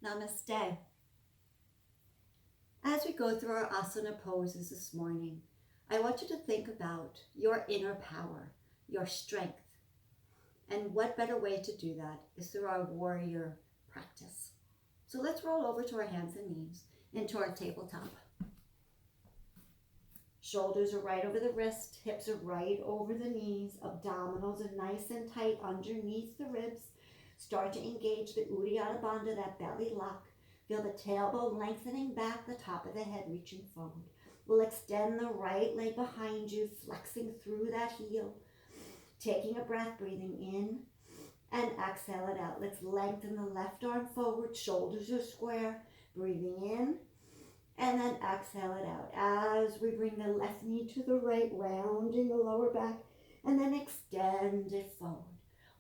Namaste. As we go through our asana poses this morning, I want you to think about your inner power, your strength. And what better way to do that is through our warrior practice. So let's roll over to our hands and knees into our tabletop. Shoulders are right over the wrist, hips are right over the knees, abdominals are nice and tight underneath the ribs. Start to engage the Uddiyana Bandha, that belly lock. Feel the tailbone lengthening back, the top of the head reaching forward. We'll extend the right leg behind you, flexing through that heel. Taking a breath, breathing in and exhale it out. Let's lengthen the left arm forward, shoulders are square. Breathing in and then exhale it out. As we bring the left knee to the right, rounding the lower back, and then extend it forward.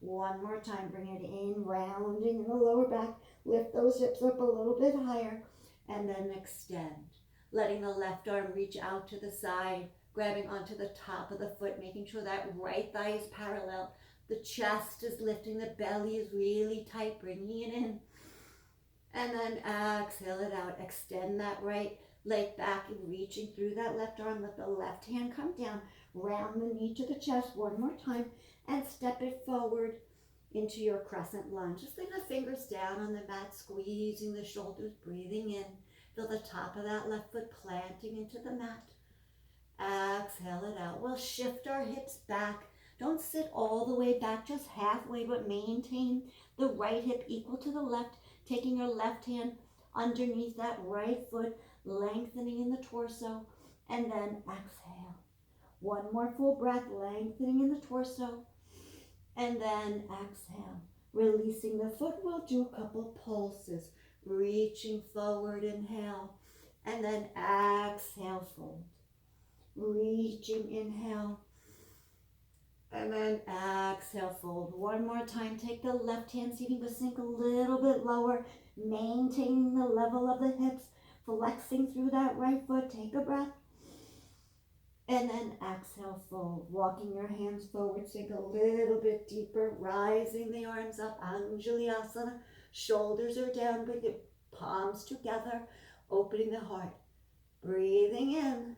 One more time, bring it in, rounding in the lower back. Lift those hips up a little bit higher, and then extend. Letting the left arm reach out to the side, grabbing onto the top of the foot, making sure that right thigh is parallel. The chest is lifting, the belly is really tight, bringing it in. And then exhale it out. Extend that right leg back and reaching through that left arm. Let the left hand come down. Round the knee to the chest one more time and step it forward into your crescent lunge. Just lay the fingers down on the mat, squeezing the shoulders, breathing in. Feel the top of that left foot planting into the mat. Exhale it out. We'll shift our hips back. Don't sit all the way back, just halfway, but maintain the right hip equal to the left. Taking your left hand underneath that right foot, lengthening in the torso, and then exhale. One more full breath, lengthening in the torso, and then exhale. Releasing the foot, we'll do a couple pulses. Reaching forward, inhale, and then exhale, fold. Reaching, inhale, and then exhale, fold. One more time. Take the left hand seating, but sink a little bit lower. Maintaining the level of the hips. Flexing through that right foot. Take a breath. And then exhale, fold. Walking your hands forward. Sink a little bit deeper. Rising the arms up. Anjaliasana. Shoulders are down. Bring the palms together. Opening the heart. Breathing in.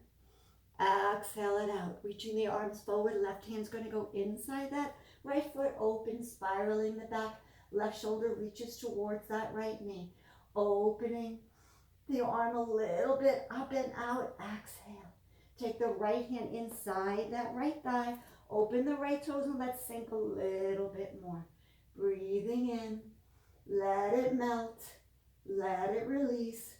Exhale it out, reaching the arms forward. Left hand's going to go inside that right foot, open, spiraling the back. Left shoulder reaches towards that right knee. Opening the arm a little bit up and out. Exhale. Take the right hand inside that right thigh. Open the right toes and let's sink a little bit more. Breathing in. Let it melt. Let it release.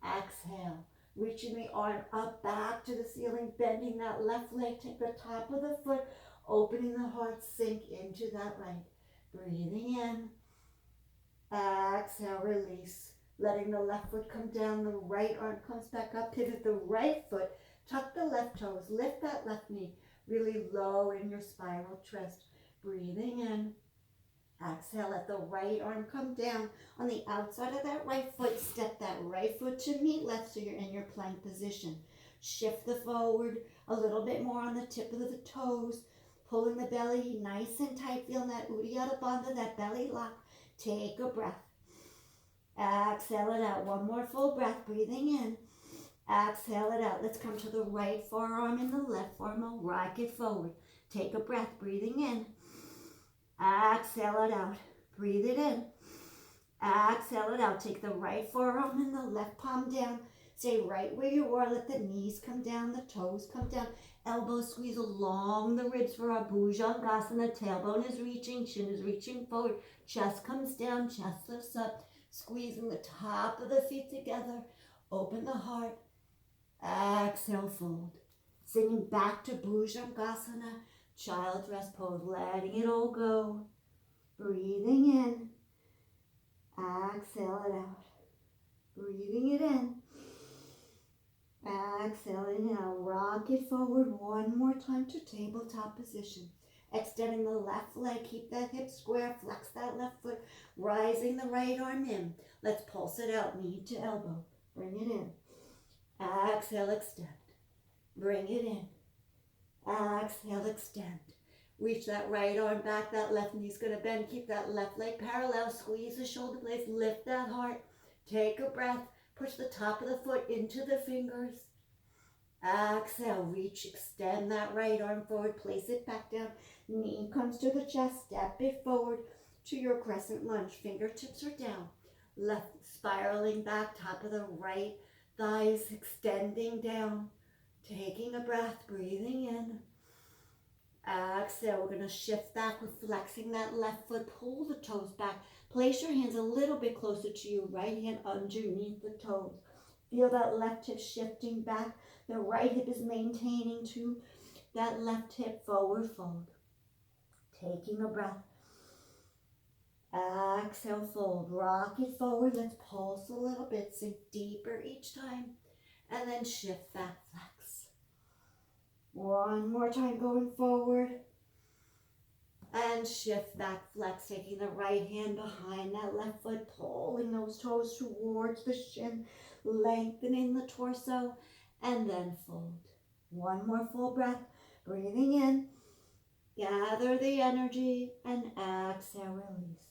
Exhale. Reaching the arm up back to the ceiling, bending that left leg, take the top of the foot, opening the heart, sink into that right. Breathing in, exhale, release. Letting the left foot come down, the right arm comes back up, pivot the right foot, tuck the left toes, lift that left knee, really low in your spiral twist. Breathing in. Exhale, let the right arm come down. On the outside of that right foot, step that right foot to meet left so you're in your plank position. Shift the forward a little bit more on the tip of the toes. Pulling the belly nice and tight. Feeling that Uddiyana Bandha, that belly lock. Take a breath. Exhale it out. One more full breath. Breathing in. Exhale it out. Let's come to the right forearm and the left forearm. Rock it forward. Take a breath. Breathing in. Exhale it out. Breathe it in. Exhale it out. Take the right forearm and the left palm down. Stay right where you are. Let the knees come down, the toes come down. Elbows squeeze along the ribs for our Bhujangasana. Tailbone is reaching, chin is reaching forward. Chest comes down, chest lifts up. Squeezing the top of the feet together. Open the heart. Exhale, fold. Singing back to Bhujangasana. Child's rest pose, letting it all go. Breathing in. Exhale it out. Breathing it in. Exhale it out. Rock it forward one more time to tabletop position. Extending the left leg. Keep that hip square. Flex that left foot. Rising the right arm in. Let's pulse it out. Knee to elbow. Bring it in. Exhale, extend. Bring it in. Exhale, extend. Reach that right arm back. That left knee's going to bend. Keep that left leg parallel. Squeeze the shoulder blades. Lift that heart. Take a breath. Push the top of the foot into the fingers. Exhale, reach, extend that right arm forward, place it back down. Knee comes to the chest, step it forward to your crescent lunge. Fingertips are down. Left spiraling back, top of the right thighs extending down. Taking a breath, breathing in. Exhale, we're going to shift back with flexing that left foot. Pull the toes back. Place your hands a little bit closer to your right hand underneath the toes. Feel that left hip shifting back. The right hip is maintaining to that left hip, forward fold. Taking a breath. Exhale, fold. Rock it forward. Let's pulse a little bit. Sink deeper each time. And then shift back, flex. One more time going forward. And shift back, flex. Taking the right hand behind that left foot. Pulling those toes towards the shin. Lengthening the torso. And then fold. One more full breath. Breathing in. Gather the energy. And exhale, release.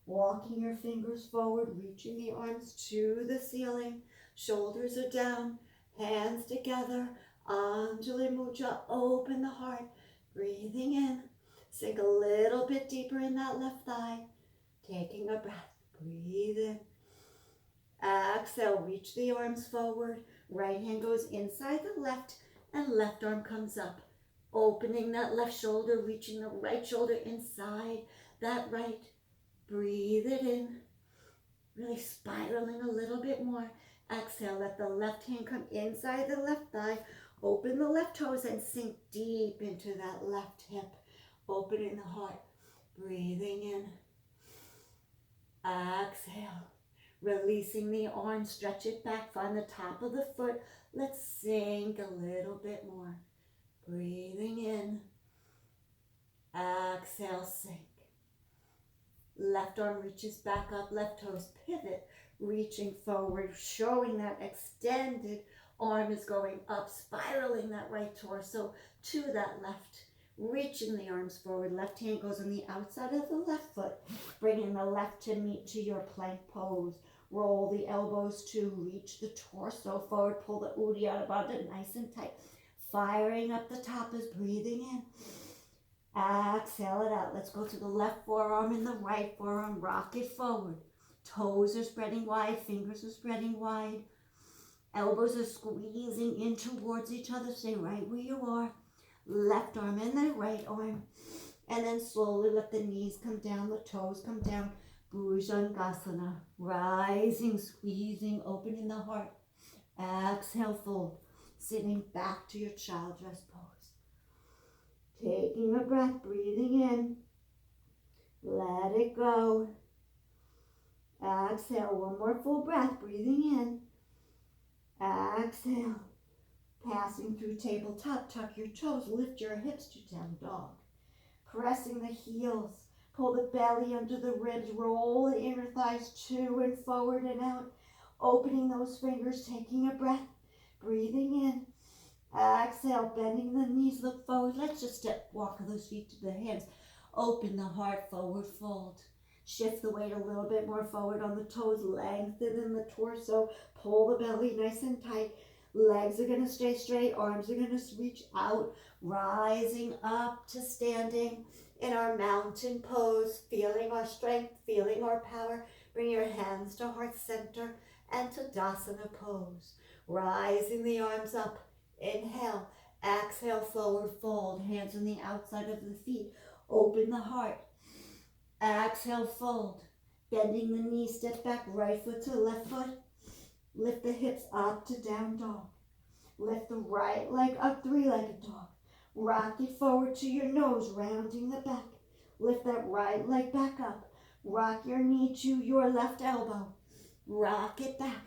Walking your fingers forward. Reaching the arms to the ceiling. Shoulders are down. Hands together. Anjali Mudra. Open the heart. Breathing in. Sink a little bit deeper in that left thigh. Taking a breath. Breathe in. Exhale. Reach the arms forward. Right hand goes inside the left and left arm comes up. Opening that left shoulder, reaching the right shoulder inside that right. Breathe it in. Really spiraling a little bit more. Exhale, let the left hand come inside the left thigh. Open the left toes and sink deep into that left hip. Opening the heart. Breathing in. Exhale. Releasing the arm, stretch it back, find the top of the foot. Let's sink a little bit more. Breathing in. Exhale, sink. Left arm reaches back up, left toes pivot, reaching forward, showing that extended arm is going up, spiraling that right torso to that left. Reaching the arms forward, left hand goes on the outside of the left foot, bringing the left to meet to your plank pose. Roll the elbows to reach the torso forward, pull the Uddiyana Bandha nice and tight. Firing up the top is breathing in. Exhale it out. Let's go to the left forearm and the right forearm. Rock it forward. Toes are spreading wide, fingers are spreading wide. Elbows are squeezing in towards each other. Stay right where you are. Left arm and the right arm. And then slowly let the knees come down, the toes come down. Bhujangasana. Rising, squeezing, opening the heart. Exhale, fold. Sitting back to your child dress pose. Taking a breath, breathing in. Let it go. Exhale, one more full breath, breathing in. Exhale. Passing through tabletop, tuck your toes, lift your hips to down dog. Pressing the heels, pull the belly under the ribs, roll the inner thighs to and forward and out. Opening those fingers, taking a breath, breathing in. Exhale, bending the knees, look forward. Let's just walk those feet to the hands. Open the heart, forward fold. Shift the weight a little bit more forward on the toes, lengthen in the torso, pull the belly nice and tight. Legs are going to stay straight, arms are going to reach out, rising up to standing in our mountain pose, feeling our strength, feeling our power. Bring your hands to heart center and to Tadasana pose. Rising the arms up, inhale, exhale, forward fold, hands on the outside of the feet, open the heart. Exhale, fold, bending the knees, step back, right foot to left foot. Lift the hips up to down dog. Lift the right leg up, three-legged dog. Rock it forward to your nose, rounding the back. Lift that right leg back up. Rock your knee to your left elbow. Rock it back.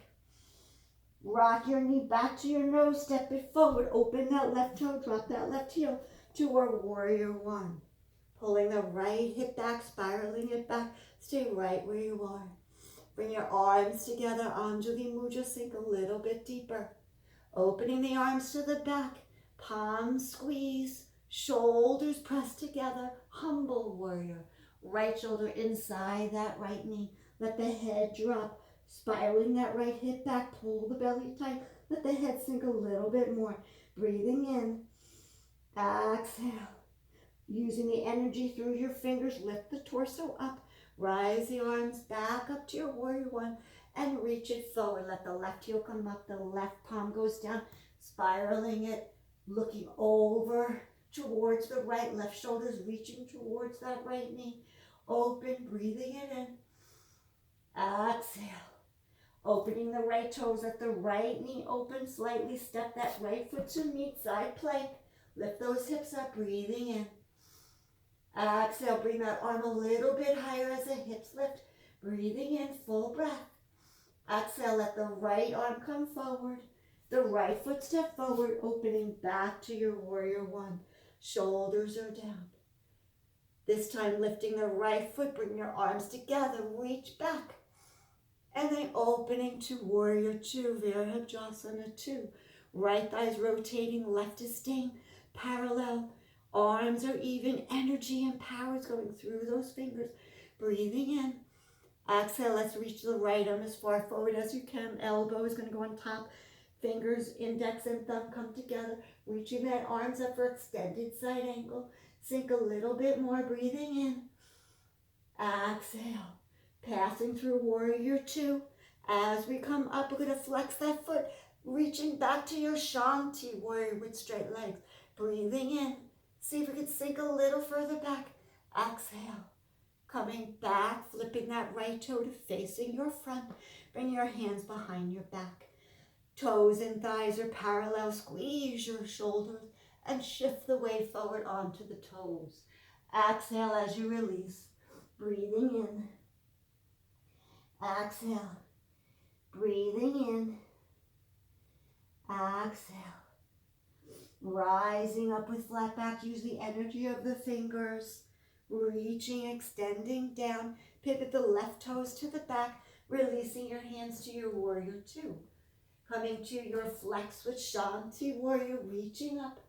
Rock your knee back to your nose, step it forward. Open that left toe, drop that left heel to our warrior one. Pulling the right hip back, spiraling it back. Stay right where you are. Bring your arms together, Anjali Mudra, sink a little bit deeper. Opening the arms to the back, palms squeeze, shoulders press together, humble warrior. Right shoulder inside that right knee. Let the head drop, Spiraling that right hip back, pull the belly tight. Let the head sink a little bit more. Breathing in. Exhale. Using the energy through your fingers, lift the torso up. Rise the arms back up to your warrior one and reach it forward. Let the left heel come up, the left palm goes down, spiraling it, looking over towards the right. Left shoulder's reaching towards that right knee. Open, breathing it in. Exhale. Opening the right toes, let the right knee open slightly. Step that right foot to meet side plank. Lift those hips up, breathing in. Exhale, bring that arm a little bit higher as the hips lift. Breathing in, full breath. Exhale, let the right arm come forward. The right foot step forward, opening back to your warrior one. Shoulders are down. This time lifting the right foot, bring your arms together, reach back. And then opening to warrior two, Virabhadrasana 2. Right thighs rotating, left is staying parallel. Arms are even, energy and power is going through those fingers. Breathing in. Exhale, let's reach the right arm as far forward as you can. Elbow is going to go on top. Fingers, index and thumb come together. Reaching that arms up for extended side angle. Sink a little bit more, breathing in. Exhale. Passing through warrior two. As we come up, we're going to flex that foot. Reaching back to your Shanti, warrior with straight legs. Breathing in. See if we can sink a little further back. Exhale. Coming back, flipping that right toe to facing your front. Bring your hands behind your back. Toes and thighs are parallel. Squeeze your shoulders and shift the weight forward onto the toes. Exhale as you release. Breathing in. Exhale. Breathing in. Exhale. Rising up with flat back, use the energy of the fingers. Reaching, extending down. Pivot the left toes to the back, releasing your hands to your warrior two. Coming to your flex with Shanti warrior, reaching up.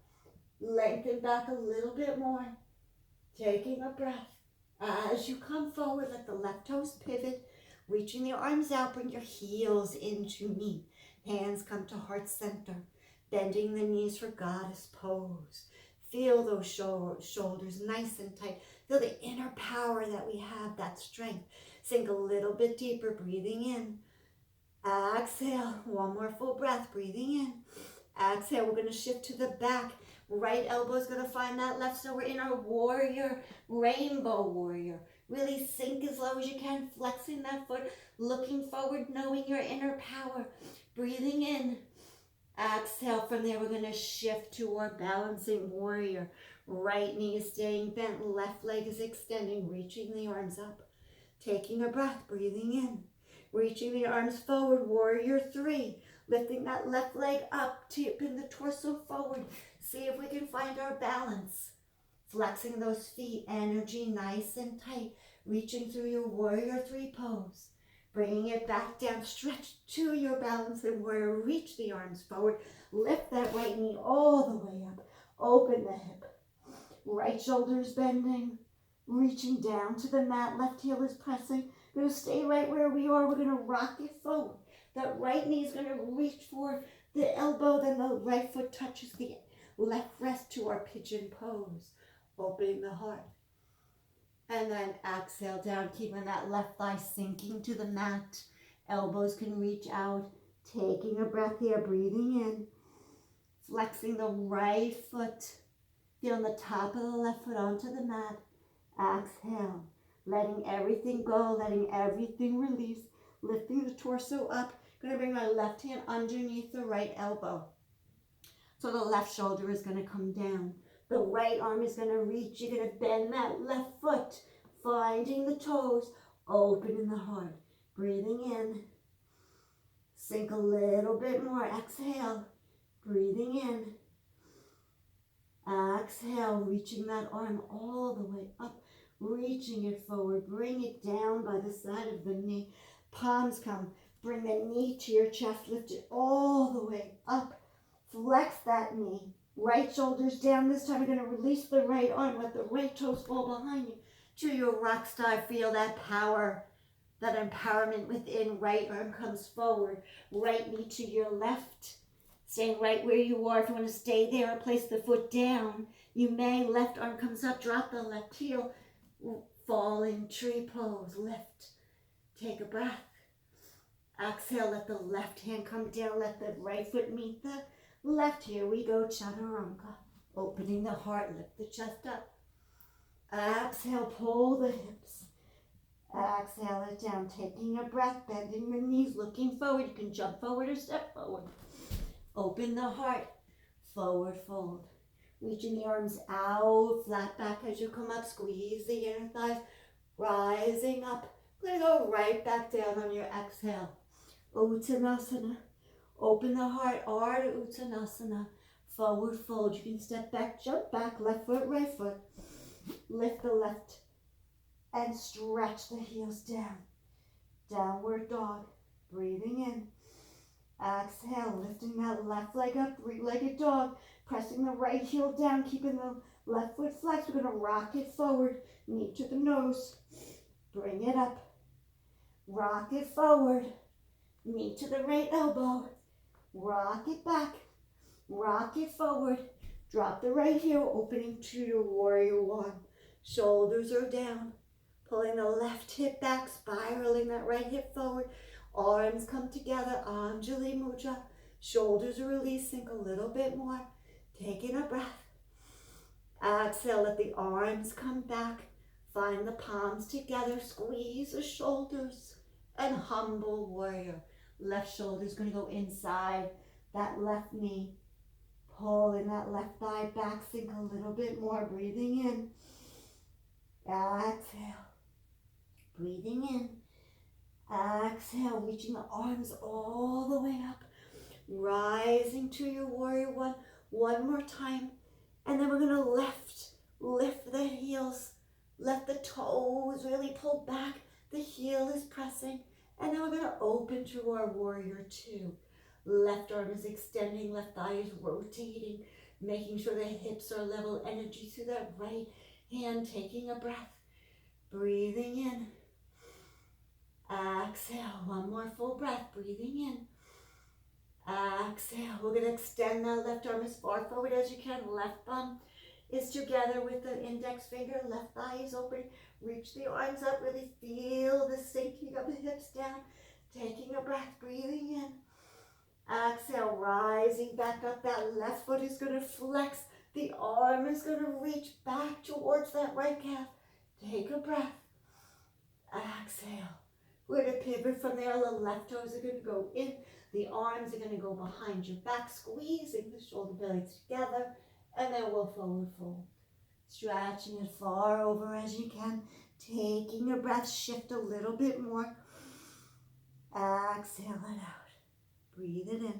Lengthen back a little bit more. Taking a breath. As you come forward, let the left toes pivot. Reaching the arms out, bring your heels into knee. Hands come to heart center. Bending the knees for goddess pose. Feel those shoulders nice and tight. Feel the inner power that we have, that strength. Sink a little bit deeper, breathing in. Exhale, one more full breath, breathing in. Exhale, we're going to shift to the back. Right elbow is going to find that left, so we're in our warrior, rainbow warrior. Really sink as low as you can, flexing that foot, looking forward, knowing your inner power. Breathing in. Exhale, from there we're going to shift to our balancing warrior. Right knee is staying bent, left leg is extending, reaching the arms up. Taking a breath, breathing in. Reaching the arms forward, warrior three. Lifting that left leg up, tipping the torso forward. See if we can find our balance. Flexing those feet, energy nice and tight. Reaching through your warrior three pose. Bringing it back down, stretch to your balance and warrior. Reach the arms forward. Lift that right knee all the way up. Open the hip. Right shoulder is bending. Reaching down to the mat. Left heel is pressing. We're going to stay right where we are. We're going to rock it forward. That right knee is going to reach for the elbow. Then the right foot touches the left wrist to our pigeon pose. Opening the heart. And then exhale down, keeping that left thigh sinking to the mat. Elbows can reach out. Taking a breath here, breathing in. Flexing the right foot. Feeling the top of the left foot onto the mat. Exhale. Letting everything go, letting everything release. Lifting the torso up. Going to bring my left hand underneath the right elbow. So the left shoulder is going to come down. The right arm is going to reach. You're going to bend that left foot, finding the toes, opening the heart. Breathing in. Sink a little bit more. Exhale. Breathing in. Exhale. Reaching that arm all the way up. Reaching it forward. Bring it down by the side of the knee. Palms come. Bring the knee to your chest. Lift it all the way up. Flex that knee. Right shoulder's down. This time we're going to release the right arm. Let the right toes fall behind you to your rock star. Feel that power that empowerment within. Right arm comes forward, right knee to your left. Staying right where you are. If you want to stay there or place the foot down, you may. Left arm comes up, drop the left heel, fall in tree pose, lift. Take a breath. Exhale, let the left hand come down, let the right foot meet the left. Here we go, chaturanga. Opening the heart, lift the chest up. Exhale, pull the hips. Exhale it down, taking a breath, bending the knees, looking forward. You can jump forward or step forward. Open the heart, forward fold. Reaching the arms out, flat back as you come up. Squeeze the inner thighs, rising up. We're going to go right back down on your exhale. Uttanasana. Open the heart, Ardha Uttanasana. Forward fold. You can step back, jump back, left foot, right foot. Lift the left and stretch the heels down. Downward dog. Breathing in. Exhale, lifting that left leg up, three-legged dog. Pressing the right heel down, keeping the left foot flexed. We're going to rock it forward, knee to the nose. Bring it up. Rock it forward, knee to the right elbow. Rock it back. Rock it forward. Drop the right heel, opening to your warrior one. Shoulders are down. Pulling the left hip back, spiraling that right hip forward. Arms come together, Anjali Mudra. Shoulders are released, sink a little bit more. Taking a breath. Exhale, let the arms come back. Find the palms together, squeeze the shoulders. And humble warrior. Left shoulder is going to go inside that left knee. Pulling that left thigh back, sink a little bit more. Breathing in. Exhale. Breathing in. Exhale, reaching the arms all the way up. Rising to your warrior one. One more time. And then we're going to lift the heels. Let the toes really pull back. The heel is pressing. And then we're going to open to our warrior two. Left arm is extending, left thigh is rotating, making sure the hips are level. Energy through that right hand, taking a breath. Breathing in. Exhale, one more full breath, breathing in. Exhale, we're going to extend that left arm as far forward as you can. Left thumb is together with the index finger. Left thigh is open. Reach the arms up, really feel the sinking of the hips down. Taking a breath, breathing in. Exhale, rising back up. That left foot is going to flex. The arm is going to reach back towards that right calf. Take a breath. Exhale. We're going to pivot from there. The left toes are going to go in. The arms are going to go behind your back, squeezing the shoulder blades together. And then we'll forward fold. Stretching it far over as you can. Taking a breath. Shift a little bit more. Exhale it out. Breathe it in.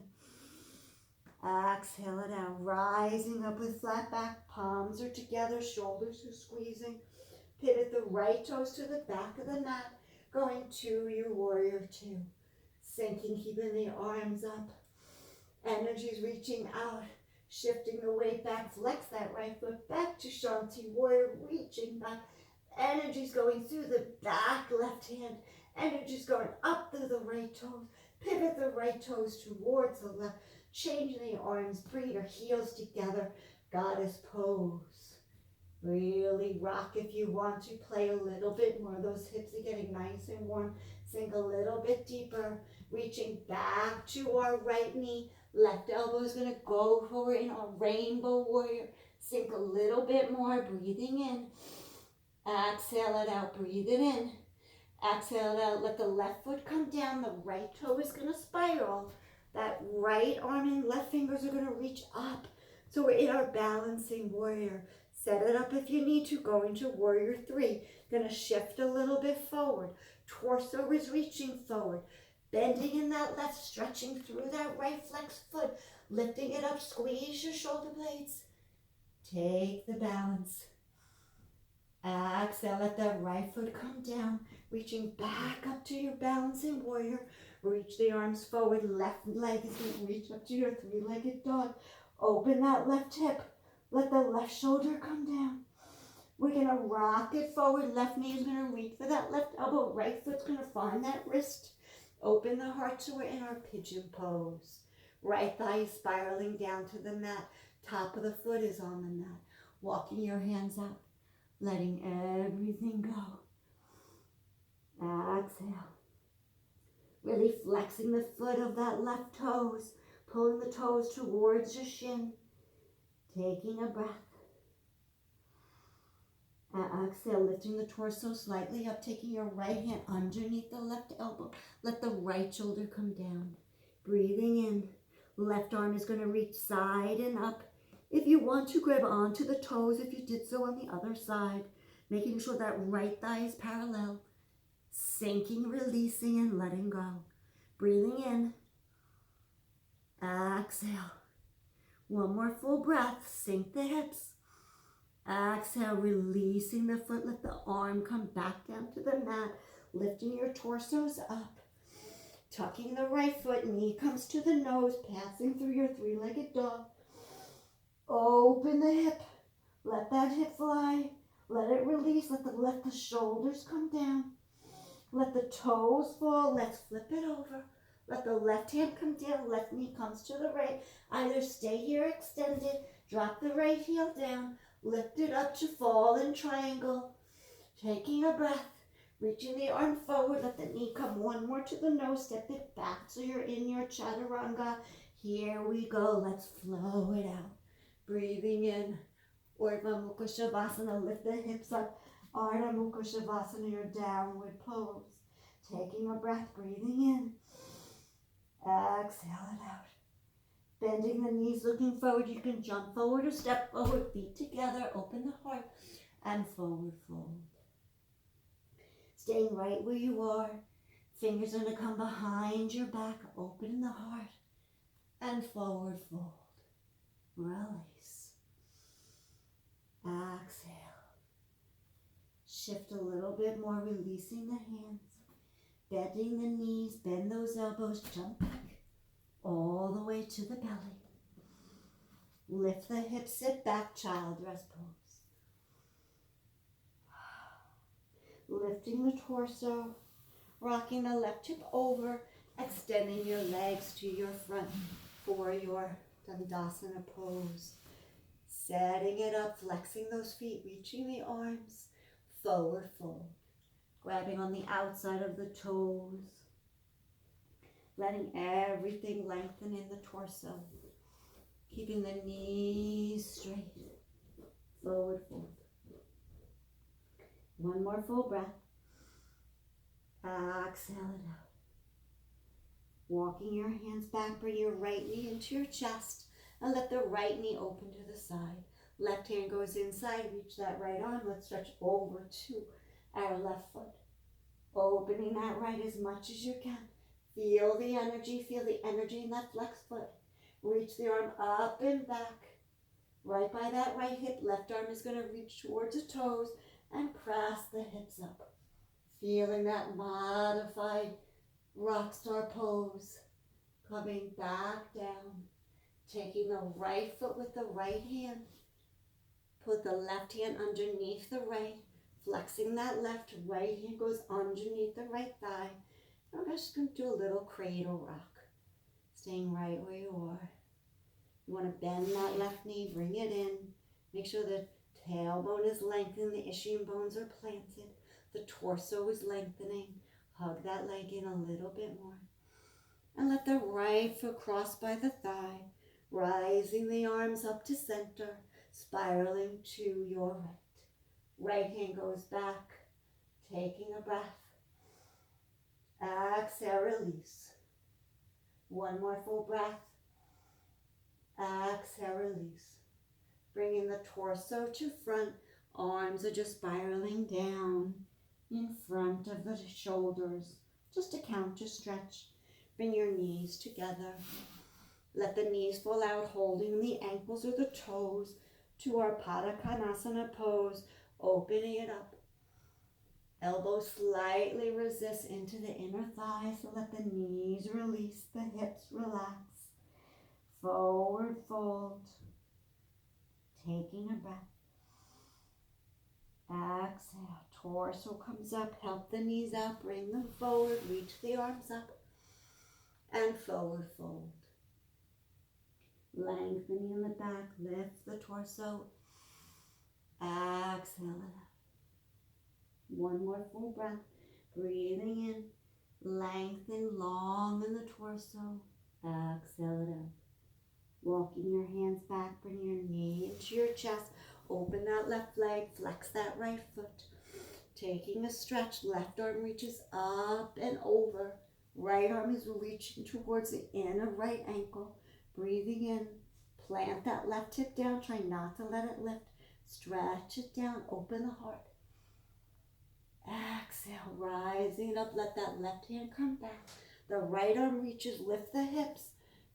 Exhale it out. Rising up with flat back. Palms are together. Shoulders are squeezing. Pivot the right toes to the back of the mat. Going to your warrior two. Sinking, keeping the arms up. Energy's reaching out. Shifting the weight back. Flex that right foot back to Shanti Warrior. Reaching back. Energy's going through the back left hand. Energy's going up through the right toes. Pivot the right toes towards the left. Changing the arms. Bring your heels together. Goddess pose. Really rock if you want to. Play a little bit more. Those hips are getting nice and warm. Sink a little bit deeper. Reaching back to our right knee. Left elbow is going to go forward in a rainbow warrior. Sink a little bit more. Breathing in. Exhale it out. Breathe it in. Exhale it out. Let the left foot come down. The right toe is going to spiral. That right arm and left fingers are going to reach up. So we're in our balancing warrior. Set it up if you need to. Go into warrior three. Going to shift a little bit forward. Torso is reaching forward. Bending in that left, stretching through that right flexed foot. Lifting it up. Squeeze your shoulder blades. Take the balance. Exhale, let that right foot come down. Reaching back up to your balancing warrior. Reach the arms forward. Left leg is going to reach up to your three-legged dog. Open that left hip. Let the left shoulder come down. We're going to rock it forward. Left knee is going to reach for that left elbow. Right foot's going to find that wrist. Open the heart so we're in our pigeon pose. Right thigh is spiraling down to the mat. Top of the foot is on the mat. Walking your hands out. Letting everything go. Exhale. Really flexing the foot of that left toes. Pulling the toes towards your shin. Taking a breath. Exhale, lifting the torso slightly up, taking your right hand underneath the left elbow. Let the right shoulder come down. Breathing in. Left arm is going to reach side and up. If you want to, grab onto the toes if you did so on the other side. Making sure that right thigh is parallel. Sinking, releasing, and letting go. Breathing in. Exhale. One more full breath. Sink the hips. Exhale, releasing the foot. Let the arm come back down to the mat. Lifting your torsos up. Tucking the right foot. Knee comes to the nose. Passing through your three-legged dog. Open the hip. Let that hip fly. Let it release. Let the shoulders come down. Let the toes fall. Let's flip it over. Let the left hand come down. Left knee comes to the right. Either stay here extended. Drop the right heel down. Lift it up to fall in triangle. Taking a breath. Reaching the arm forward. Let the knee come one more to the nose. Step it back so you're in your chaturanga. Here we go. Let's flow it out. Breathing in. Urdhva Mukha Shavasana. Lift the hips up. Ardha Mukha Shavasana, your downward pose. Taking a breath. Breathing in. Exhale it out. Bending the knees, looking forward. You can jump forward or step forward. Feet together. Open the heart. And forward fold. Staying right where you are. Fingers are going to come behind your back. Open the heart. And forward fold. Release. Exhale. Shift a little bit more. Releasing the hands. Bending the knees. Bend those elbows. Jump back. All the way to the belly. Lift the hips, sit back, child rest pose. Lifting the torso, rocking the left hip over, extending your legs to your front for your Dandasana pose. Setting it up, flexing those feet, reaching the arms, forward fold. Grabbing on the outside of the toes. Letting everything lengthen in the torso. Keeping the knees straight. Forward fold. One more full breath. Exhale it out. Walking your hands back, bring your right knee into your chest. And let the right knee open to the side. Left hand goes inside, reach that right arm. Let's stretch over to our left foot. Opening that right as much as you can. Feel the energy in that flex foot. Reach the arm up and back. Right by that right hip, left arm is going to reach towards the toes and press the hips up. Feeling that modified rock star pose. Coming back down. Taking the right foot with the right hand. Put the left hand underneath the right. Flexing that left. Right hand goes underneath the right thigh. I'm just going to do a little cradle rock. Staying right where you are. You want to bend that left knee, bring it in. Make sure the tailbone is lengthened, the ischium bones are planted. The torso is lengthening. Hug that leg in a little bit more. And let the right foot cross by the thigh. Rising the arms up to center. Spiraling to your right. Right hand goes back. Taking a breath. Exhale, release. One more full breath. Exhale, release. Bringing the torso to front. Arms are just spiraling down in front of the shoulders. Just a counter stretch. Bring your knees together. Let the knees fall out, holding the ankles or the toes to our Pada Konasana pose. Opening it up. Elbows slightly resist into the inner thighs, so let the knees release, the hips relax. Forward fold. Taking a breath. Exhale, torso comes up, help the knees out, bring them forward, reach the arms up, and forward fold. Lengthening in the back, lift the torso, exhale it out. One more full breath, breathing in, lengthen long in the torso, exhale it out. Walking your hands back, bring your knee into your chest, open that left leg, flex that right foot. Taking a stretch, left arm reaches up and over. Right arm is reaching towards the inner right ankle. Breathing in, plant that left hip down, try not to let it lift. Stretch it down, open the heart. Exhale, rising up, let that left hand come back. The right arm reaches, lift the hips.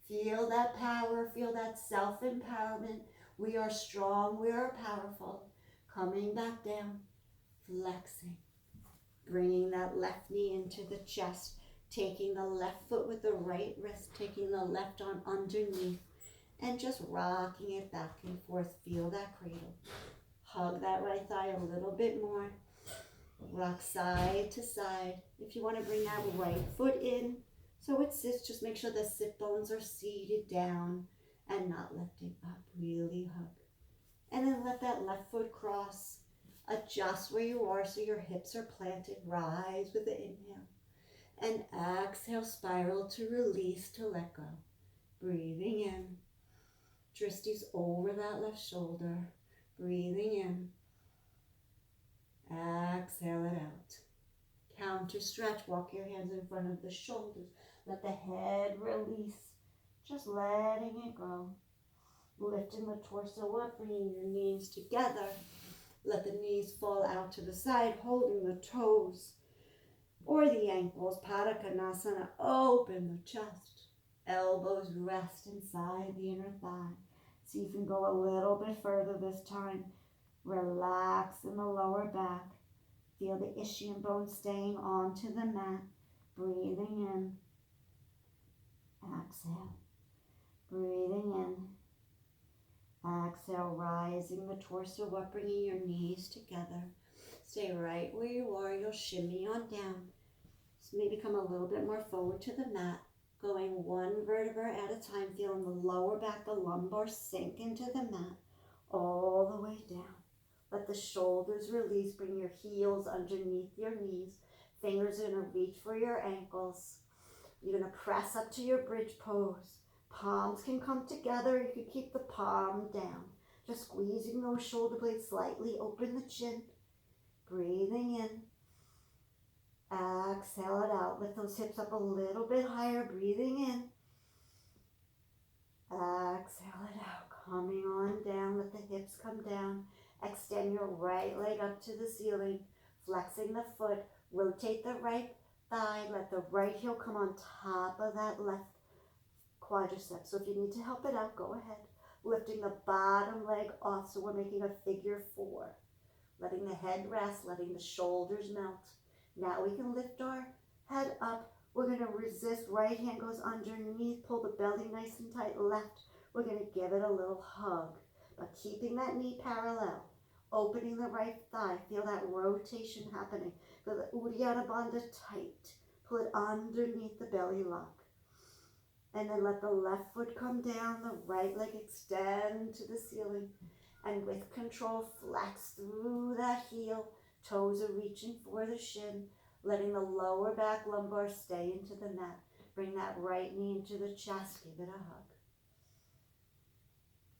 Feel that power, feel that self-empowerment. We are strong, we are powerful. Coming back down, flexing. Bringing that left knee into the chest. Taking the left foot with the right wrist, taking the left arm underneath, and just rocking it back and forth. Feel that cradle. Hug that right thigh a little bit more. Rock side to side. If you want to bring that right foot in, so it sits, just make sure the sit bones are seated down and not lifting up. Really hug. And then let that left foot cross. Adjust where you are so your hips are planted. Rise with the inhale. And exhale, spiral to release, to let go. Breathing in. Drishti's over that left shoulder. Breathing in. Exhale it out. Counter stretch. Walk your hands in front of the shoulders. Let the head release. Just letting it go. Lifting the torso up, bringing your knees together. Let the knees fall out to the side, holding the toes or the ankles. Pada Konasana, open the chest. Elbows rest inside the inner thigh. See if you can go a little bit further this time. Relax in the lower back. Feel the ischium bone staying onto the mat. Breathing in. Exhale. Breathing in. Exhale, rising the torso up, bringing your knees together. Stay right where you are. You'll shimmy on down. So maybe come a little bit more forward to the mat. Going one vertebra at a time, feeling the lower back, the lumbar sink into the mat. All the way down. Let the shoulders release. Bring your heels underneath your knees. Fingers are going to reach for your ankles. You're going to press up to your bridge pose. Palms can come together. You can keep the palm down. Just squeezing those shoulder blades slightly. Open the chin. Breathing in. Exhale it out. Lift those hips up a little bit higher. Breathing in. Exhale it out. Coming on down. Let the hips come down. Extend your right leg up to the ceiling. Flexing the foot. Rotate the right thigh. Let the right heel come on top of that left quadricep. So if you need to help it out, go ahead. Lifting the bottom leg off, so we're making a figure 4. Letting the head rest, letting the shoulders melt. Now we can lift our head up. We're going to resist. Right hand goes underneath. Pull the belly nice and tight. Left, we're going to give it a little hug. But keeping that knee parallel. Opening the right thigh. Feel that rotation happening. Feel the Uddiyana Bandha tight. Pull it underneath the belly lock. And then let the left foot come down, the right leg extend to the ceiling. And with control, flex through that heel. Toes are reaching for the shin. Letting the lower back lumbar stay into the mat. Bring that right knee into the chest. Give it a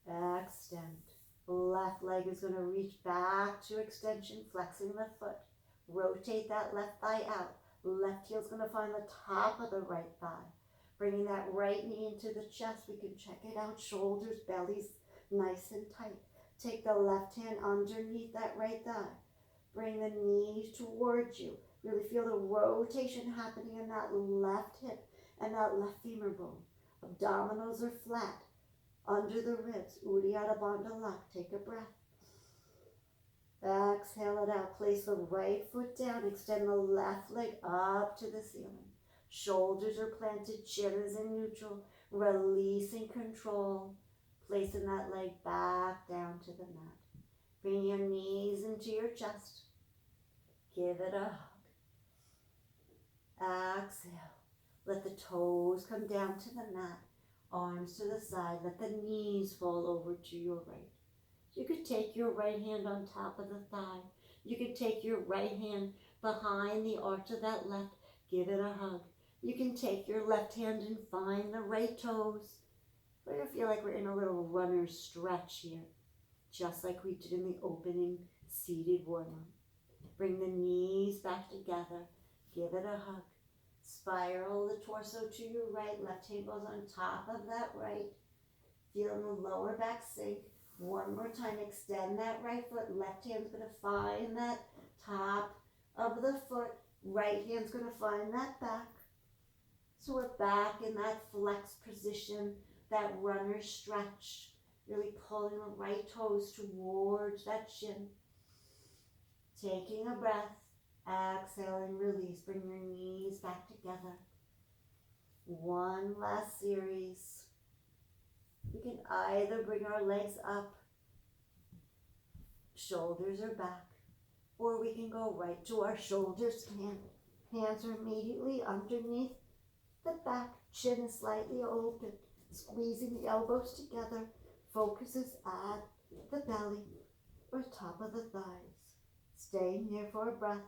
hug. Extend. Left leg is going to reach back to extension, flexing the foot. Rotate that left thigh out. Left heel is going to find the top of the right thigh. Bringing that right knee into the chest. We can check it out. Shoulders, bellies nice and tight. Take the left hand underneath that right thigh. Bring the knees towards you. Really feel the rotation happening in that left hip and that left femur bone. Abdominals are flat. Under the ribs. Uddiyana Bandha lock. Take a breath. Exhale it out. Place the right foot down. Extend the left leg up to the ceiling. Shoulders are planted, chin is in neutral, releasing control, placing that leg back down to the mat. Bring your knees into your chest. Give it a hug. Exhale. Let the toes come down to the mat. Arms to the side. Let the knees fall over to your right. You could take your right hand on top of the thigh. You could take your right hand behind the arch of that left. Give it a hug. You can take your left hand and find the right toes. We're going to feel like we're in a little runner's stretch here, just like we did in the opening seated warm-up. Bring the knees back together. Give it a hug. Spiral the torso to your right. Left hand goes on top of that right. Feel the lower back sink. One more time, extend that right foot. Left hand's going to find that top of the foot. Right hand's going to find that back. So we're back in that flex position, that runner stretch. Really pulling the right toes towards that shin. Taking a breath. Exhaling, release. Bring your knees back together. One last series. We can either bring our legs up, shoulders are back, or we can go right to our shoulders. Hands are immediately underneath the back, chin is slightly open, squeezing the elbows together. Focus is at the belly or top of the thighs. Staying here for a breath.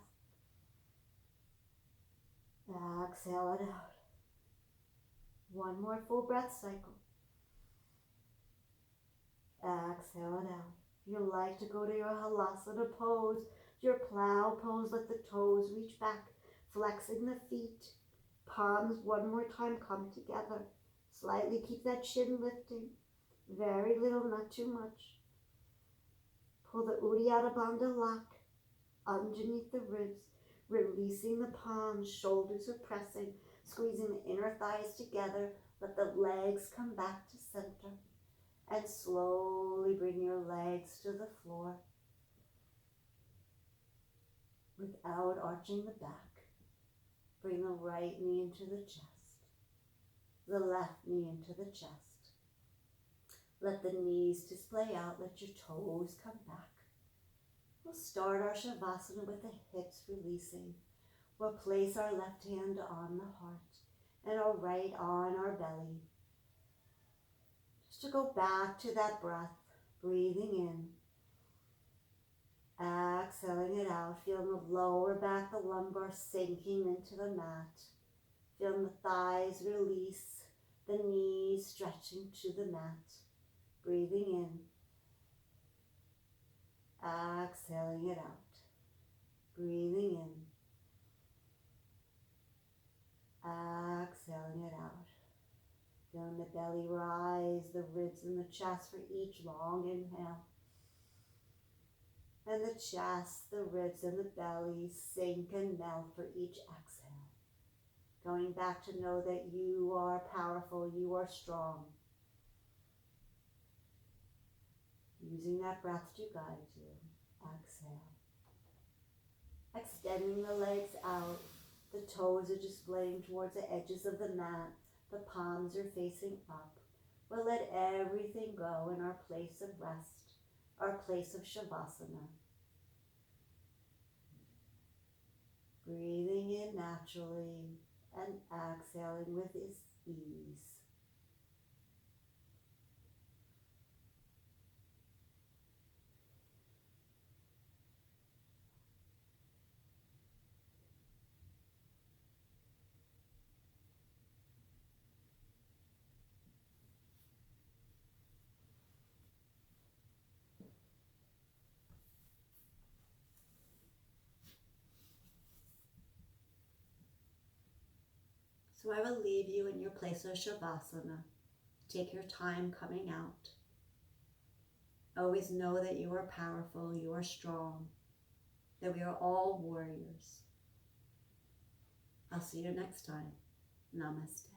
Exhale it out. One more full breath cycle. Exhale it out. If you like to go to your halasana pose, your plow pose, let the toes reach back, flexing the feet. Palms one more time come together. Slightly keep that chin lifting. Very little, not too much. Pull the Uddiyana Bandha lock underneath the ribs, releasing the palms. Shoulders are pressing, squeezing the inner thighs together. Let the legs come back to center. And slowly bring your legs to the floor without arching the back. Bring the right knee into the chest, the left knee into the chest. Let the knees display out, let your toes come back. We'll start our Shavasana with the hips releasing. We'll place our left hand on the heart and our right on our belly. To go back to that breath, breathing in, exhaling it out, feeling the lower back, the lumbar sinking into the mat, feeling the thighs release, the knees stretching to the mat, breathing in, exhaling it out, breathing in, exhaling it out. Feeling the belly rise, the ribs and the chest for each long inhale. And the chest, the ribs and the belly sink and melt for each exhale. Going back to know that you are powerful, you are strong. Using that breath to guide you. Exhale. Extending the legs out. The toes are displaying towards the edges of the mat. The palms are facing up. We'll let everything go in our place of rest, our place of Shavasana. Breathing in naturally and exhaling with ease. So I will leave you in your place of Shavasana. Take your time coming out. Always know that you are powerful, you are strong, that we are all warriors. I'll see you next time. Namaste.